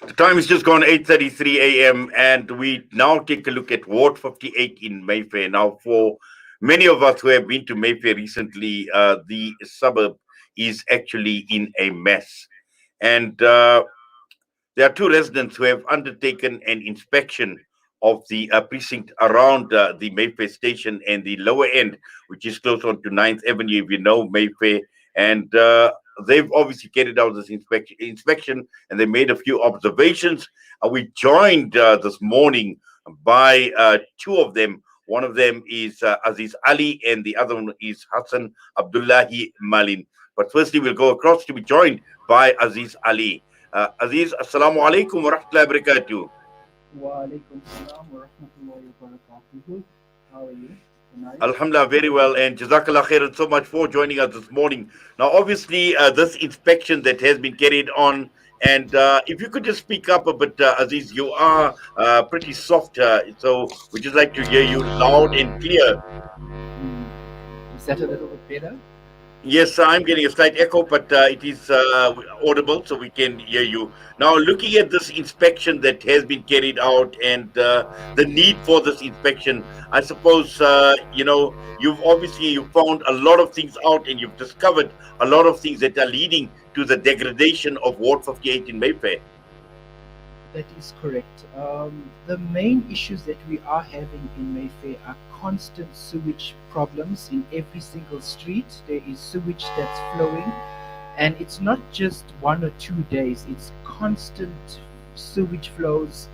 The time is just gone 8:33 a.m. and we now take a look at Ward 58 in Mayfair. Now, for many of us who have been to Mayfair recently, the suburb is actually in a mess. And there are two residents who have undertaken an inspection of the precinct around the Mayfair station and the lower end, which is close on to Ninth Avenue, if you know Mayfair. And they've obviously carried out this inspection and they made a few observations. We joined this morning by two of them. One of them is Aziz Ally, and the other one is Hasan Abdulaahi Maalin. But firstly, we'll go across to be joined by Aziz Ally. Aziz, Assalamu alaikum wa rahmatullahi wa barakatuh. Wa alaikum salam wa rahmatullahi wa barakatuhu. How are you tonight? Alhamdulillah, very well. And Jazakallah khairan so much for joining us this morning. Now, obviously, this inspection that has been carried on, and if you could just speak up a bit, Aziz, you are pretty soft. So we just like to hear you loud and clear. Is that a little bit better? Yes, I'm getting a slight echo, but it is audible, so we can hear you. Now, looking at this inspection that has been carried out and the need for this inspection, I suppose, you've found a lot of things out and you've discovered a lot of things that are leading to the degradation of Ward 58 in Mayfair. That is correct. The main issues that we are having in Mayfair are constant sewage problems in every single street. There is sewage that's flowing, and it's not just 1 or 2 days, it's constant sewage flows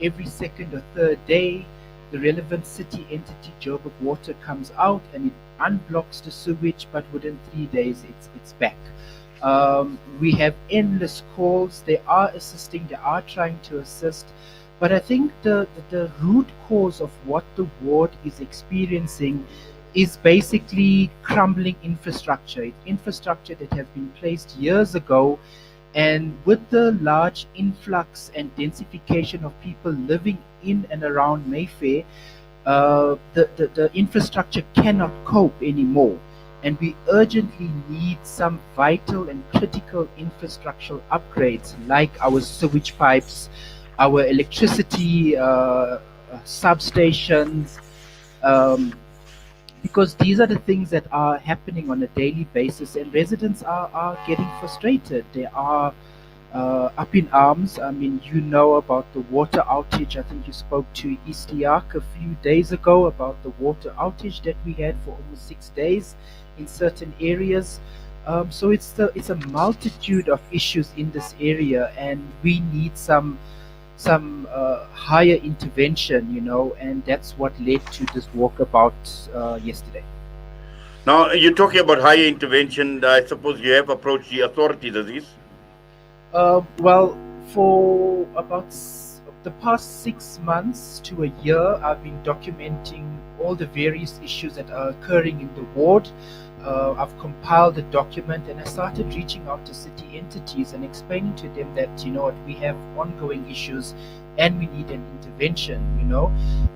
every second or third day. The relevant city entity, Joburg Water, comes out and it unblocks the sewage, but within 3 days it's back. We have endless calls. They are assisting, they are trying to assist. But I think the root cause of what the ward is experiencing is basically crumbling infrastructure. Infrastructure that have been placed years ago, and with the large influx and densification of people living in and around Mayfair, the infrastructure cannot cope anymore. And we urgently need some vital and critical infrastructural upgrades like our sewage pipes, our electricity substations, because these are the things that are happening on a daily basis, and residents are getting frustrated. They are up in arms. I mean, you know about the water outage. I think you spoke to Istiak a few days ago about the water outage that we had for almost 6 days in certain areas. So it's a multitude of issues in this area, and we need some higher intervention, and that's what led to this walkabout yesterday. Now, you're talking about higher intervention. I suppose you have approached the authorities, Aziz? Well, for about the past 6 months to a year, I've been documenting all the various issues that are occurring in the ward. I've compiled a document, and I started reaching out to city entities and explaining to them that, we have ongoing issues and we need an intervention,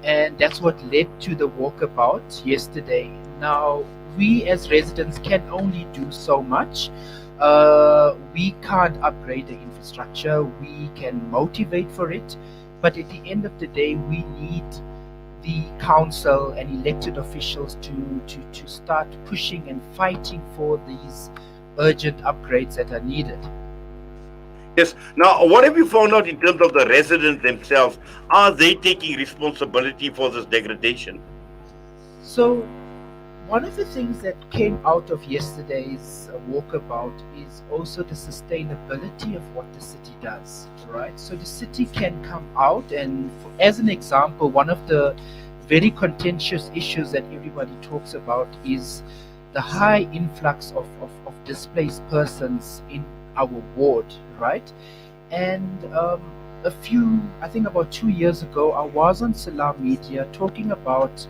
and that's what led to the walkabout yesterday. Now, we as residents can only do so much. We can't upgrade the infrastructure, we can motivate for it, but at the end of the day, we need the council and elected officials to start pushing and fighting for these urgent upgrades that are needed. Yes. Now, what have you found out in terms of the residents themselves? Are they taking responsibility for this degradation? So, one of the things that came out of yesterday's walkabout is also the sustainability of what the city does, right? So the city can come out and, as an example, one of the very contentious issues that everybody talks about is the high influx of displaced persons in our ward, right? And I think about 2 years ago, I was on Salam Media talking about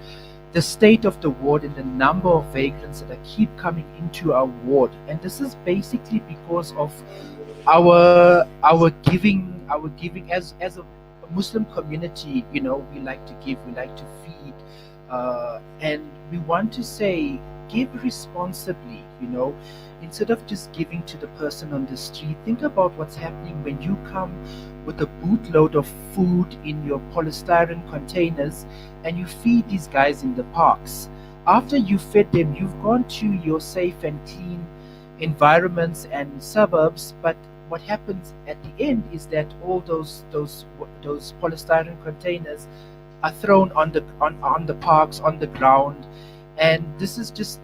the state of the ward and the number of vagrants that keep coming into our ward, and this is basically because of our giving as a Muslim community. We like to give, we like to feed, and we want to say give responsibly. Instead of just giving to the person on the street, think about what's happening when with a bootload of food in your polystyrene containers, and you feed these guys in the parks. After you fed them, you've gone to your safe and clean environments and suburbs, but what happens at the end is that all those polystyrene containers are thrown on the parks, on the ground, and this is just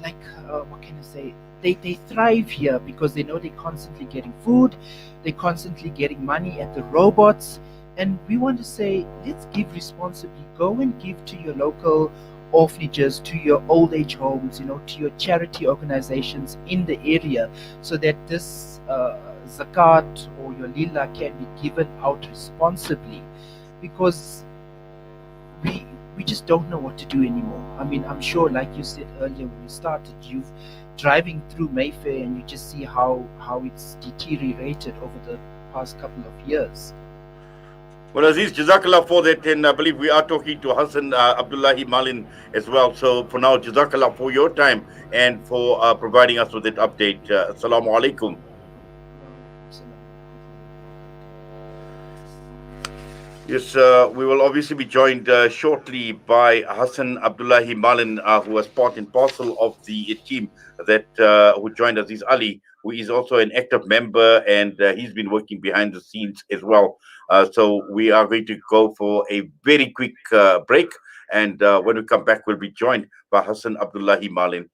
like what can I say? They thrive here because they know they're constantly getting food, they're constantly getting money at the robots, and we want to say let's give responsibly. Go and give to your local orphanages, to your old age homes, to your charity organizations in the area, so that this zakat or your lila can be given out responsibly, because we we just don't know what to do anymore. I mean, I'm sure, like you said earlier when you started, you've driving through Mayfair and you just see how it's deteriorated over the past couple of years. Well, Aziz, Jazakallah for that. And I believe we are talking to Hasan Abdulaahi Maalin as well. So for now, Jazakallah for your time and for providing us with that update. Assalamu alaikum. Yes, we will obviously be joined shortly by Hasan Abdulaahi Maalin, who was part and parcel of the team that who joined Aziz Ali, who is also an active member, and he's been working behind the scenes as well. So we are going to go for a very quick break, and when we come back, we'll be joined by Hasan Abdulaahi Maalin.